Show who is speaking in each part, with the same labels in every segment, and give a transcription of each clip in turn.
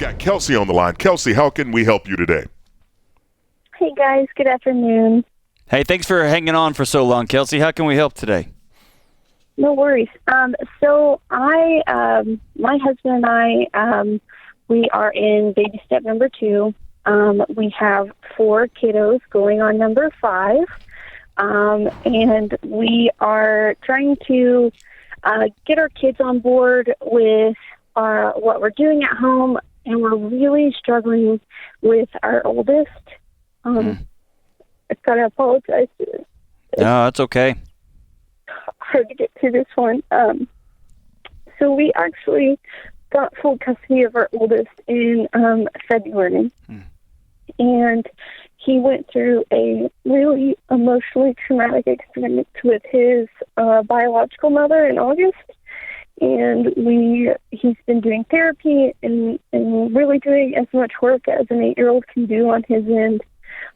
Speaker 1: got Kelsey on the line. Kelsey, how can we help you today?
Speaker 2: Hey, guys. Good afternoon.
Speaker 3: Hey, thanks for hanging on for so long, Kelsey. How can we help today?
Speaker 2: No worries. So my husband and I, we are in baby step number 2. We have 4 kiddos going on number 5. And we are trying to get our kids on board with what we're doing at home, and we're really struggling with our oldest. I've got to apologize for this.
Speaker 3: No, that's okay.
Speaker 2: Hard to get through this one. So we actually got full custody of our oldest in February. And he went through a really emotionally traumatic experience with his biological mother in August. And he's been doing therapy and really doing as much work as an 8-year-old can do on his end.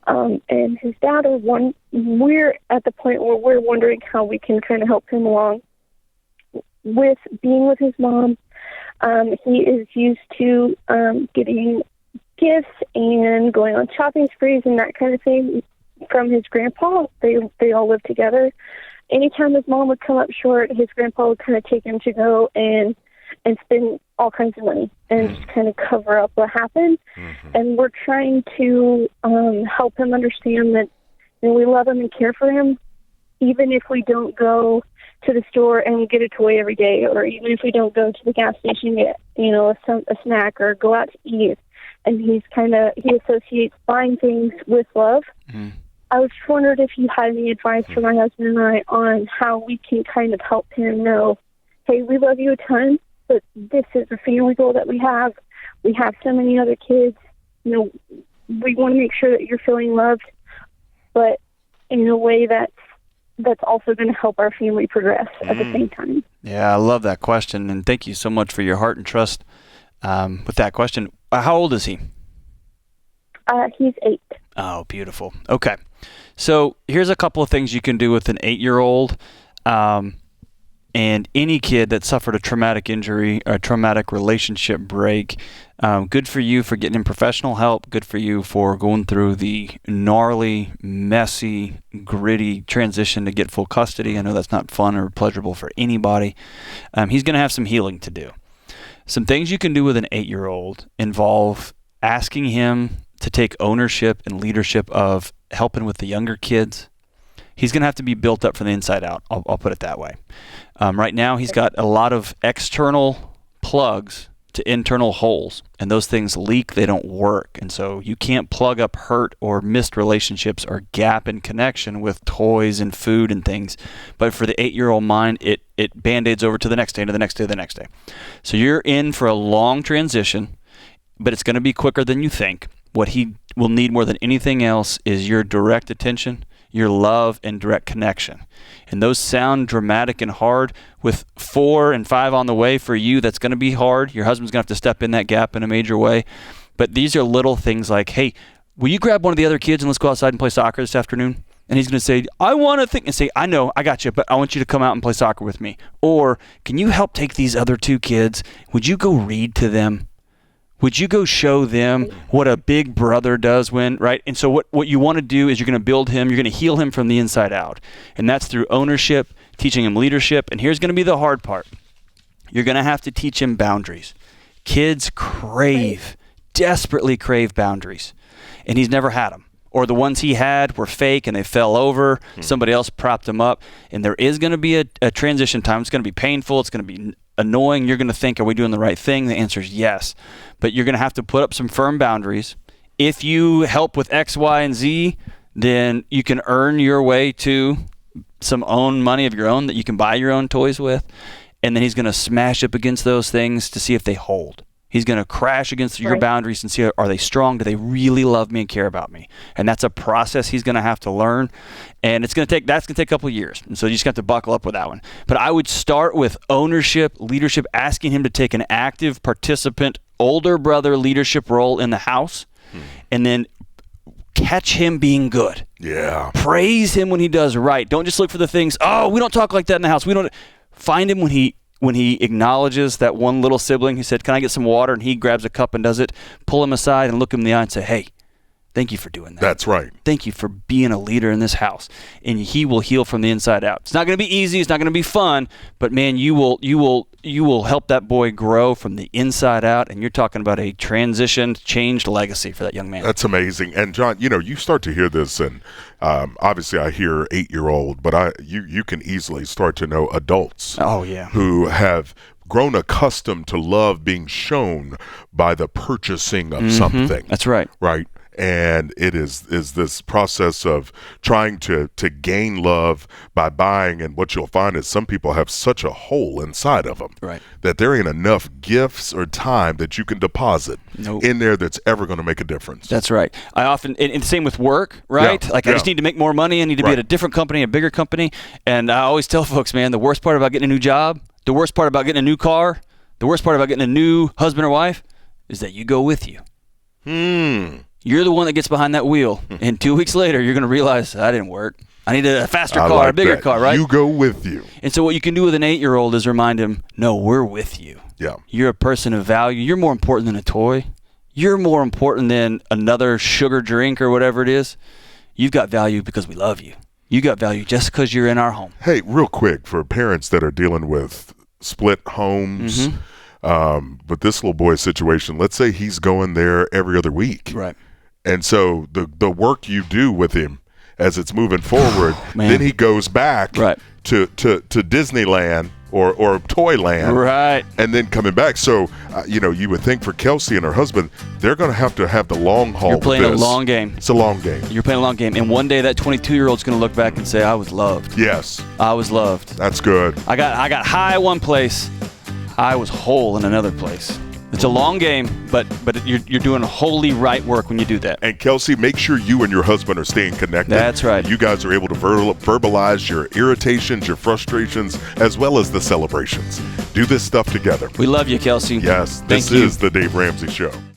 Speaker 2: And his dad we're at the point where we're wondering how we can kind of help him along with being with his mom. He is used to getting gifts and going on shopping sprees and that kind of thing from his grandpa. They all live together. Anytime his mom would come up short, his grandpa would kind of take him to go and spend all kinds of money and just kind of cover up what happened. And we're trying to help him understand that we love him and care for him, even if we don't go to the store and get a toy every day, or even if we don't go to the gas station and get a snack or go out to eat. And he associates buying things with love. I was just wondering if you had any advice for my husband and I on how we can kind of help him know, hey, we love you a ton, but this is a family goal that we have. We have so many other kids. We want to make sure that you're feeling loved, but in a way that's also going to help our family progress at the same time.
Speaker 3: Yeah, I love that question, and thank you so much for your heart and trust with that question. How old is he?
Speaker 2: He's 8.
Speaker 3: Oh, beautiful. Okay. So here's a couple of things you can do with an 8-year-old and any kid that suffered a traumatic injury or a traumatic relationship break. Good for you for getting in professional help. Good for you for going through the gnarly, messy, gritty transition to get full custody. I know that's not fun or pleasurable for anybody. He's going to have some healing to do. Some things you can do with an 8-year-old involve asking him to take ownership and leadership of helping with the younger kids. He's going to have to be built up from the inside out. I'll put it that way. Right now, he's got a lot of external plugs to internal holes, and those things leak. They don't work. And so you can't plug up hurt or missed relationships or gap in connection with toys and food and things. But for the 8-year-old mind, it Band-Aids over to the next day, to the next day, the next day. So you're in for a long transition, but it's going to be quicker than you think. What he will need more than anything else is your direct attention, your love, and direct connection. And those sound dramatic and hard. With 4 and 5 on the way for you, that's going to be hard. Your husband's going to have to step in that gap in a major way. But these are little things like, hey, will you grab one of the other kids and let's go outside and play soccer this afternoon? And he's going to say, I want to think, and say, I know, I got you, but I want you to come out and play soccer with me. Or, can you help take these other 2 kids? Would you go read to them? Would you go show them what a big brother does when, right? And so what you want to do is you're going to build him, you're going to heal him from the inside out. And that's through ownership, teaching him leadership. And here's going to be the hard part. You're going to have to teach him boundaries. Kids desperately crave boundaries. And he's never had them. Or the ones he had were fake and they fell over. Somebody else propped them up. And there is going to be a transition time. It's going to be painful. It's going to be annoying. You're going to think, are we doing the right thing? The answer is yes. But you're going to have to put up some firm boundaries. If you help with X, Y, and Z, then you can earn your way to some own money of your own that you can buy your own toys with. And then he's going to smash up against those things to see if they hold. He's going to crash against your boundaries and see, are they strong? Do they really love me and care about me? And that's a process he's going to have to learn. And that's going to take a couple of years. And so you just have to buckle up with that one. But I would start with ownership, leadership, asking him to take an active participant, older brother leadership role in the house. And then catch him being good.
Speaker 1: Yeah.
Speaker 3: Praise him when he does right. Don't just look for the things, oh, we don't talk like that in the house. We don't. Find him when he when he acknowledges that one little sibling who said, "Can I get some water?" and he grabs a cup and does it, pull him aside and look him in the eye and say, "Hey, thank you for doing that.
Speaker 1: That's right.
Speaker 3: Thank you for being a leader in this house." And he will heal from the inside out. It's not going to be easy. It's not going to be fun. But man, you will help that boy grow from the inside out. And you're talking about a transitioned, changed legacy for that young man.
Speaker 1: That's amazing. And John, you start to hear this, and obviously I hear 8-year-old, but you can easily start to know adults.
Speaker 3: Oh yeah.
Speaker 1: Who have grown accustomed to love being shown by the purchasing of something.
Speaker 3: That's right.
Speaker 1: Right. And it is this process of trying to gain love by buying, and what you'll find is some people have such a hole inside of them that there ain't enough gifts or time that you can deposit in there that's ever going to make a difference.
Speaker 3: That's right. I often, and the same with work, right? I just need to make more money. I need to be at a different company, a bigger company. And I always tell folks, man, the worst part about getting a new job, the worst part about getting a new car, the worst part about getting a new husband or wife is that you go with you. You're the one that gets behind that wheel, and 2 weeks later, you're going to realize, that didn't work. I need a faster car, a bigger car, right?
Speaker 1: You go with you.
Speaker 3: And so what you can do with an 8-year-old is remind him, no, we're with you.
Speaker 1: Yeah.
Speaker 3: You're a person of value. You're more important than a toy. You're more important than another sugar drink or whatever it is. You've got value because we love you. You got value just because you're in our home.
Speaker 1: Hey, real quick, for parents that are dealing with split homes, but this little boy's situation, let's say he's going there every other week.
Speaker 3: Right.
Speaker 1: And so the work you do with him as it's moving forward, then he goes back to Disneyland or Toyland,
Speaker 3: right?
Speaker 1: And then coming back. So you would think for Kelsey and her husband, they're going to have the long haul.
Speaker 3: You're playing a long game.
Speaker 1: It's a long game.
Speaker 3: You're playing a long game, and one day that 22-year-old's going to look back and say, "I was loved."
Speaker 1: Yes,
Speaker 3: I was loved.
Speaker 1: That's good.
Speaker 3: I got high one place, I was whole in another place. It's a long game, but you're doing wholly right work when you do that.
Speaker 1: And Kelsey, make sure you and your husband are staying connected.
Speaker 3: That's right.
Speaker 1: You guys are able to verbalize your irritations, your frustrations, as well as the celebrations. Do this stuff together.
Speaker 3: We love you, Kelsey.
Speaker 1: Yes, this is the Dave Ramsey Show.